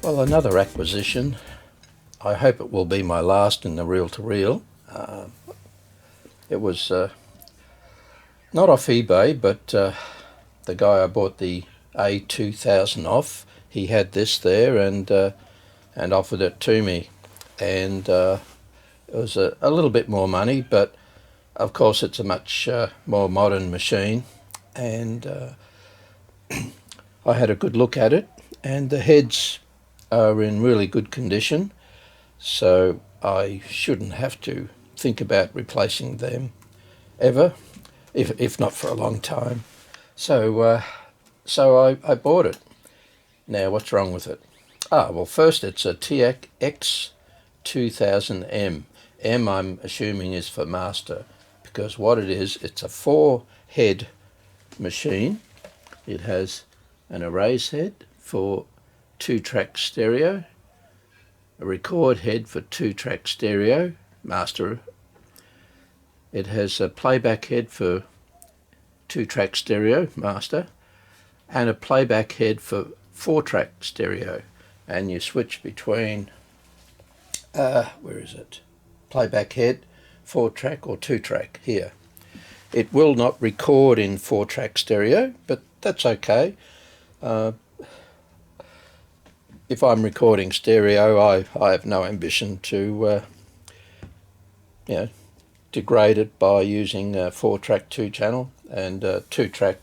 Well, another acquisition. I hope it will be my last in the reel-to-reel. It was not off eBay, but the guy I bought the A2000 off, he had this there and offered it to me. And it was a little bit more money, but of course it's a much more modern machine. And I had a good look at it, and the heads are in really good condition, so I shouldn't have to think about replacing them ever, if not for a long time. So I bought it. Now, what's wrong with it? Well, first it's a TEAC X-2000M. M, I'm assuming, is for master, because what it is, it's a 4-head machine. It has an erase head for 2-track stereo, a record head for 2-track stereo, master. It has a playback head for 2-track stereo, master, and a playback head for 4-track stereo. And you switch between, where is it? Playback head, 4-track or 2-track here. It will not record in 4-track stereo, but that's okay. If I'm recording stereo, I have no ambition to degrade it by using a 4-track 2-channel, and 2-track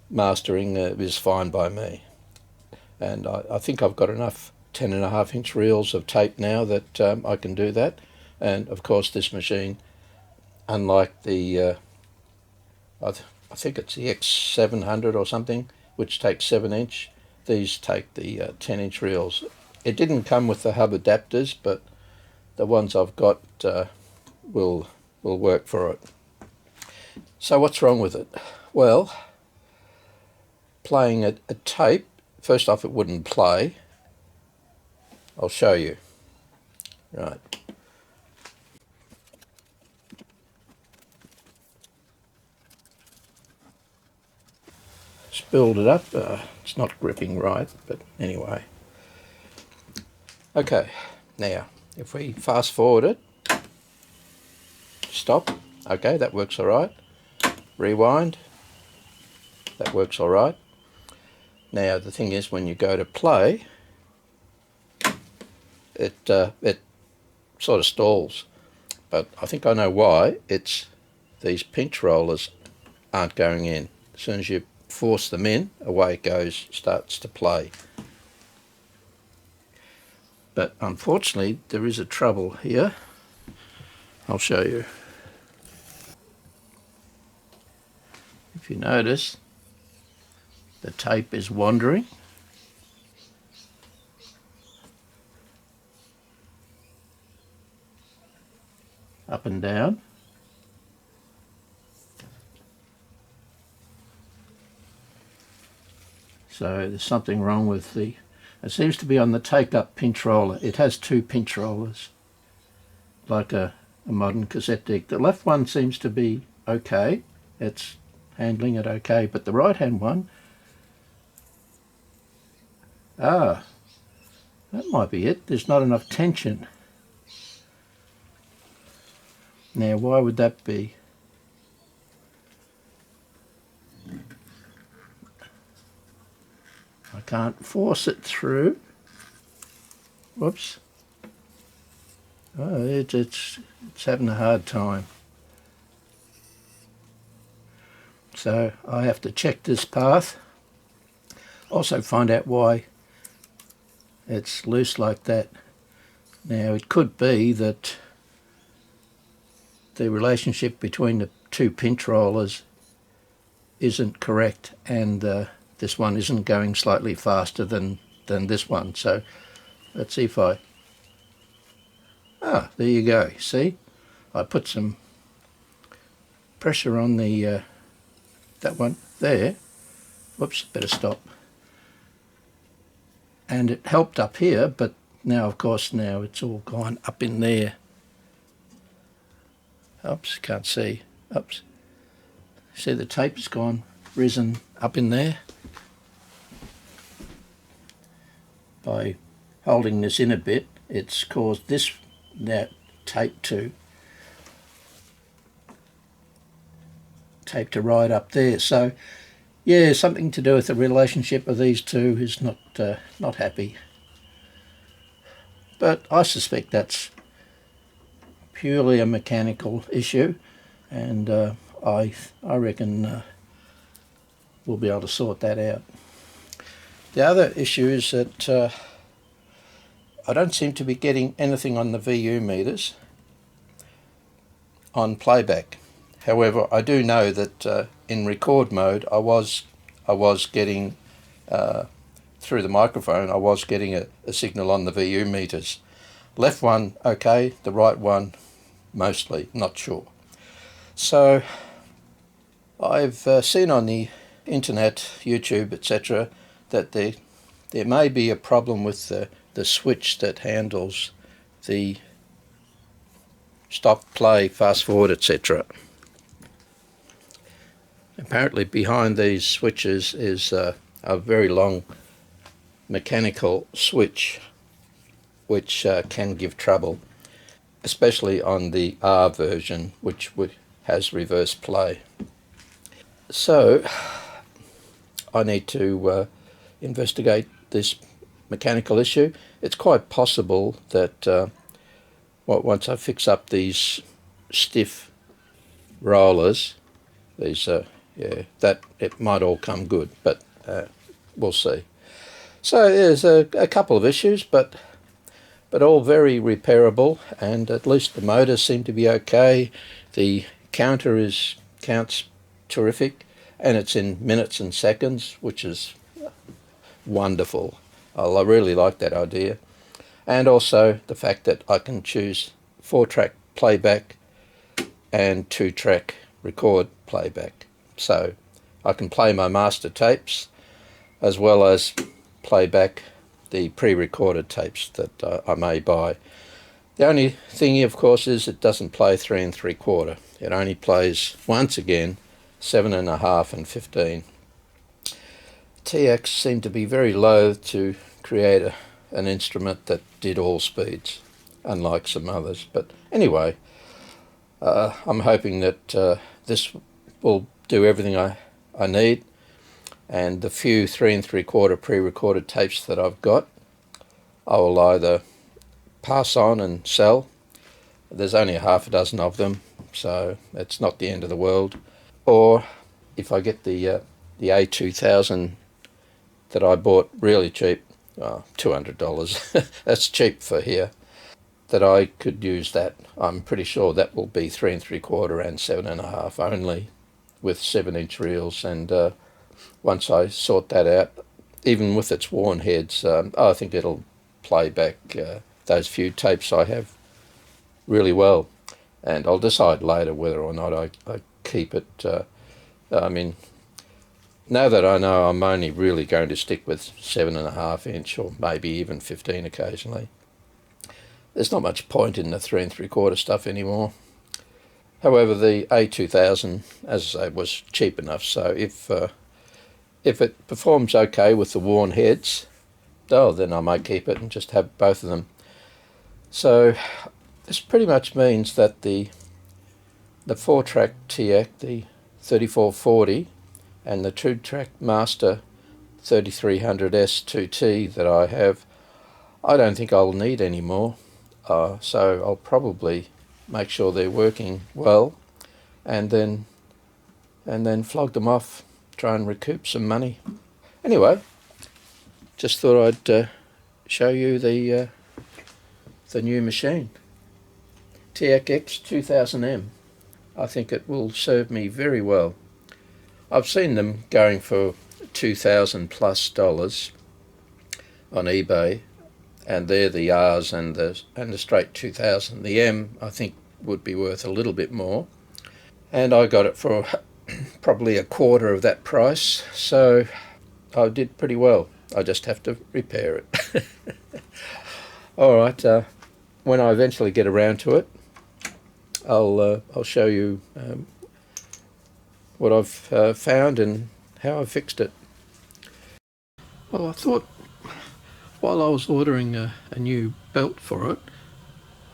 mastering is fine by me. And I think I've got enough 10.5-inch reels of tape now that I can do that. And of course this machine, unlike the I think it's the X700 or something, which takes 7-inch, these take the 10-inch reels. It didn't come with the hub adapters, but the ones I've got will work for it. So what's wrong with it? Well, playing a tape, first off, it wouldn't play. I'll show you. Right. Build it up. It's not gripping right, but anyway. Okay, now if we fast forward it, stop. Okay, that works all right. Rewind. That works all right. Now the thing is, when you go to play, it sort of stalls. But I think I know why. It's these pinch rollers aren't going in. As soon as you force them in, away it goes, starts to play. But unfortunately there is a trouble here. I'll show you. If you notice, the tape is wandering. Up and down. So there's something wrong with it seems to be on the take-up pinch roller. It has 2 pinch rollers, like a modern cassette deck. The left one seems to be okay. It's handling it okay, but the right-hand one, that might be it. There's not enough tension. Now, why would that be? I can't force it through. Whoops. Oh, it's having a hard time. So I have to check this path. Also find out why it's loose like that. Now it could be that the relationship between the 2 pinch rollers isn't correct, and this one isn't going slightly faster than this one. So let's see if I... there you go. See? I put some pressure on the that one there. Whoops, better stop. And it helped up here, but now, of course, now it's all gone up in there. Oops, can't see. Oops. See, the tape's gone, risen up in there. by holding this in a bit, it's caused this tape to right up there. So yeah, something to do with the relationship of these two is not happy. But I suspect that's purely a mechanical issue, and I reckon we'll be able to sort that out. The other issue is that I don't seem to be getting anything on the VU meters on playback. However, I do know that in record mode I was getting through the microphone, I was getting a signal on the VU meters. Left one okay, the right one mostly not sure. So I've seen on the internet, YouTube, etc., that there may be a problem with the switch that handles the stop, play, fast forward, etc. Apparently behind these switches is a very long mechanical switch which can give trouble, especially on the R version, which has reverse play. So I need to investigate this mechanical issue. It's quite possible that once I fix up these stiff rollers, that it might all come good, but we'll see. So there's a couple of issues, but all very repairable, and at least the motors seem to be okay. The counter counts terrific, and it's in minutes and seconds, which is wonderful. I really like that idea. And also the fact that I can choose 4-track playback and 2-track record playback. So I can play my master tapes as well as play back the pre-recorded tapes that I may buy. The only thing, of course, is it doesn't play 3 3/4. It only plays, once again, 7.5 and 15. TEAC seemed to be very loath to create an instrument that did all speeds, unlike some others. But anyway, I'm hoping that this will do everything I need, and the few 3 3/4 pre-recorded tapes that I've got, I will either pass on and sell. There's only half a dozen of them, so it's not the end of the world. Or if I get the A2000 that I bought really cheap, $200, that's cheap for here, that I could use that. I'm pretty sure that will be 3 3/4 and 7.5 only, with 7-inch reels, and once I sort that out, even with its worn heads, I think it'll play back those few tapes I have really well, and I'll decide later whether or not I keep it. I mean, now that I know I'm only really going to stick with 7.5-inch or maybe even 15 occasionally, there's not much point in the 3 3/4 stuff anymore. However, the A2000, as I say, was cheap enough, so if it performs okay with the worn heads, then I might keep it and just have both of them. So this pretty much means that the 4-track TEAC, the 3440, and the 2-track master 3300S 2T that I have, I don't think I'll need any more. So I'll probably make sure they're working well, and then flog them off, try and recoup some money. Anyway, just thought I'd show you the new machine, TEAC X-2000M. I think it will serve me very well. I've seen them going for $2,000+ on eBay, and they're the R's and the straight 2000. The M, I think, would be worth a little bit more, and I got it for probably a quarter of that price, so I did pretty well. I just have to repair it. All right, when I eventually get around to it, I'll show you what I've found and how I fixed it. Well, I thought while I was ordering a new belt for it,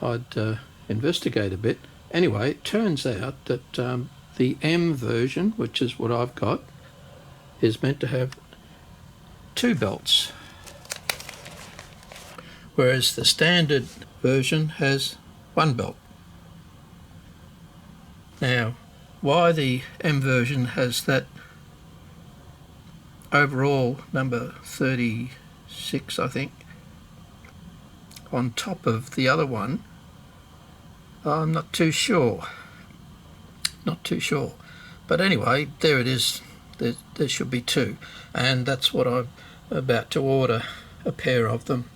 I'd investigate a bit. Anyway, it turns out that the M version, which is what I've got, is meant to have 2 belts, whereas the standard version has 1 belt. Now, why the M version has that overall number 36, I think, on top of the other one, I'm not too sure. But anyway, there it is. There should be 2, and that's what I'm about to order, a pair of them.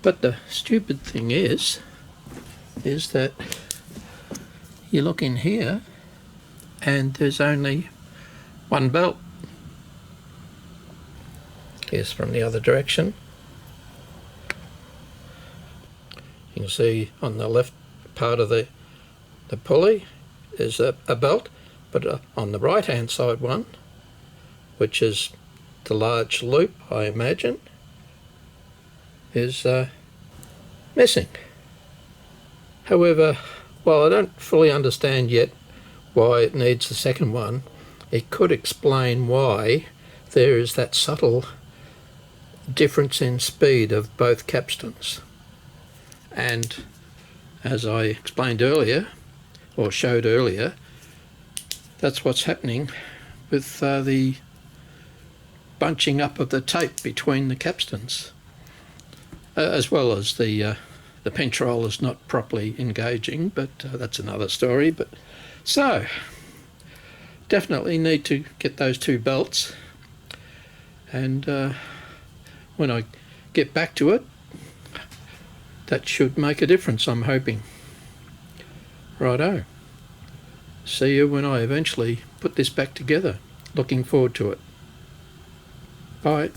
But the stupid thing is that you look in here and there's only 1 belt. Here's from the other direction. You can see on the left part of the pulley is a belt, but on the right hand side one, which is the large loop, I imagine, is missing. However, while I don't fully understand yet why it needs the second one, it could explain why there is that subtle difference in speed of both capstans. And as I explained earlier, or showed earlier, that's what's happening with the bunching up of the tape between the capstans, as well as the pinch roll is not properly engaging, but that's another story. But so definitely need to get those 2 belts, and when I get back to it, that should make a difference, I'm hoping. Righto. See you when I eventually put this back together. Looking forward to it. Bye.